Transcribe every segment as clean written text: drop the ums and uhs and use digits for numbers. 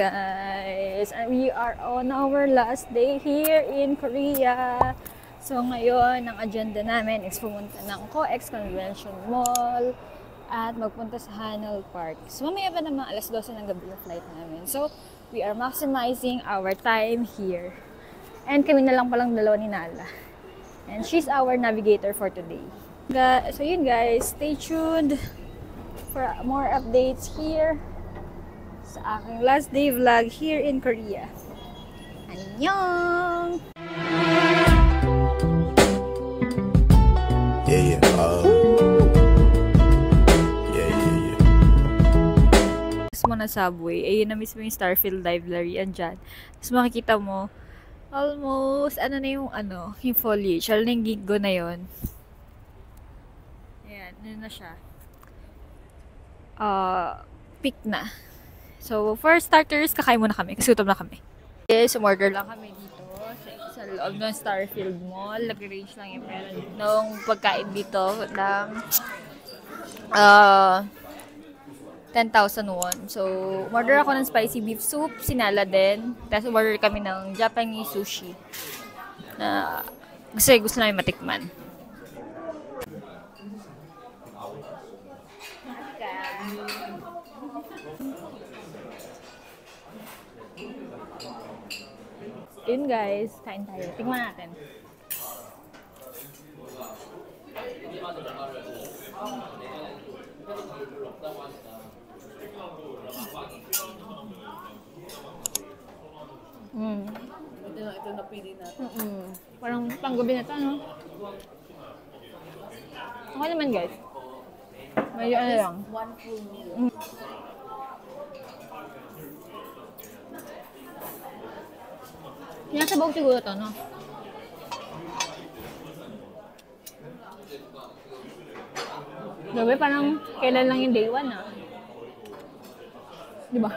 Guys, and we are on our last day here in Korea. So ngayon, ang agenda namin is pumunta ng COEX Convention Mall at magpunta sa Hanoi Park. So mamaya pa naman alas 12 ng gabi yung flight namin. So we are maximizing our time here. And kami na lang palang dalawa ni Nala. And she's our navigator for today. So yun guys, stay tuned for more updates here sa aking last day vlog here in Korea. Annyeong! Yeah. Tapos mo na subway, ayun na mismo yung Starfield Library, andyan. Tapos makikita mo, almost, yung foliage. Alam na yung ginkgo na yun. Ayan, na siya. Peak na. So, for starters, kakain muna kami kasi gutom na kami. Yes, umorder lang kami dito sa loob ng Starfield Mall. Nag-range lang yung pera ng pagkain dito ng 10,000 won. So, umorder ako ng spicy beef soup, sinala din. Tapos umorder kami ng Japanese sushi na kasi gusto namin matikman. Yun guys, kain tayo. Tingnan natin. Ito na pili natin. Parang panggabi na ito, no? Okay naman guys. Medyo lang. One full meal. Sinasabaw siguro ito, no? Gabi, parang kailan lang yung day 1, ah. Diba?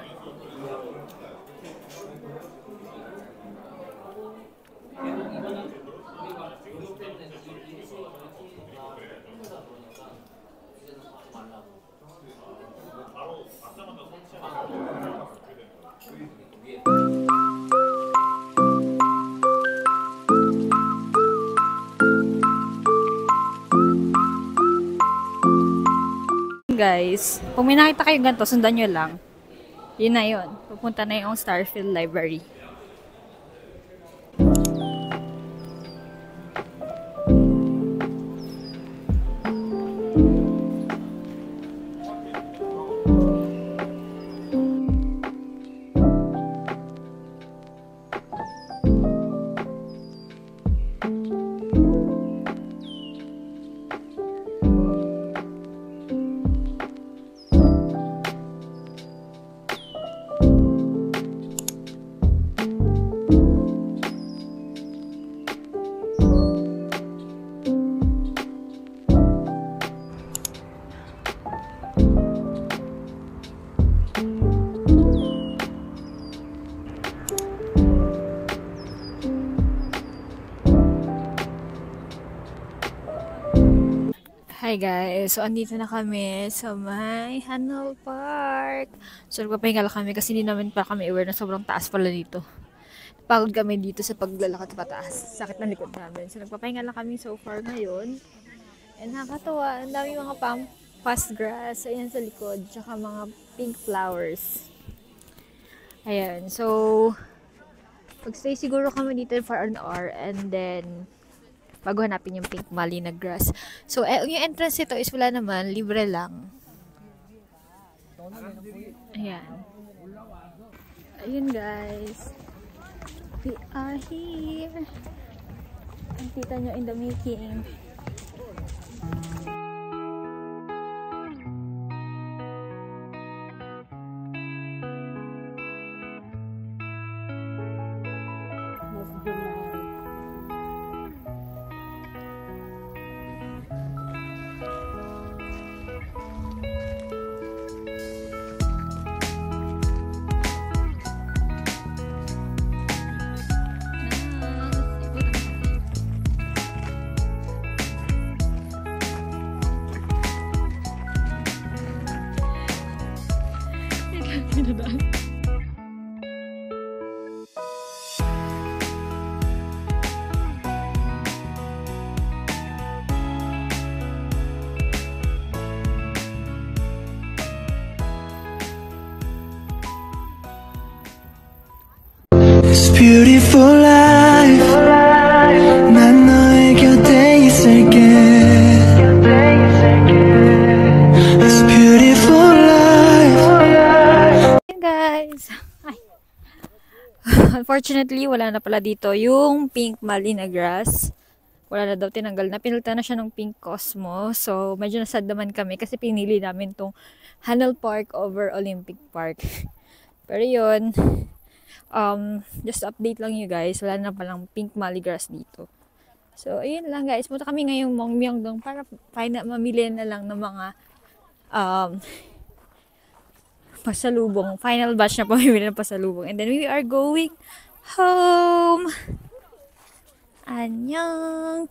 Guys, kung may nakita kayo ganito, sundan nyo lang. Yun na yun. Pupunta na yung Starfield Library. Hi guys, so andito na kami sa may Hanoi Park. So nagpapahinga lang kami kasi hindi namin pa kami aware na sobrang taas pala dito. Pagod kami dito sa paglalakad pataas. Sakit ng likod namin. So nagpapahinga lang kami so far ngayon. And nakakatawa, ang dami mga pampas grass. Ayan sa likod, tsaka mga pink flowers. Ayan, so pag-stay siguro kami dito for an hour and then bago hanapin yung pink mali na grass. So, yung entrance ito is wala naman, libre lang. Ayan. Ayun guys. We are here. Nakita nyo in the making. Let's go now. This beautiful life 난 너의 곁에 있을게 This beautiful life. Hey guys! Ay. Unfortunately, wala na pala dito yung pink Malina grass. Wala na daw, tinanggal na. Pinalitan na siya ng pink Cosmo. So, medyo nasad naman kami kasi pinili namin tong Hanel Park over Olympic Park. Pero yun, just update lang you guys. Wala na palang pink Mali grass dito. So, ayun lang guys. Punta kami ngayong Myeongdong para mamili na lang ng mga pasalubong. Final batch na pamimili ng pasalubong. And then we are going home. Annyeong!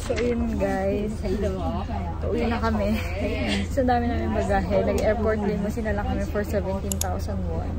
So yun guys, uwi na kami. So dami namin bagahe. Nag-airport limousine na lang kami for 17,000 won.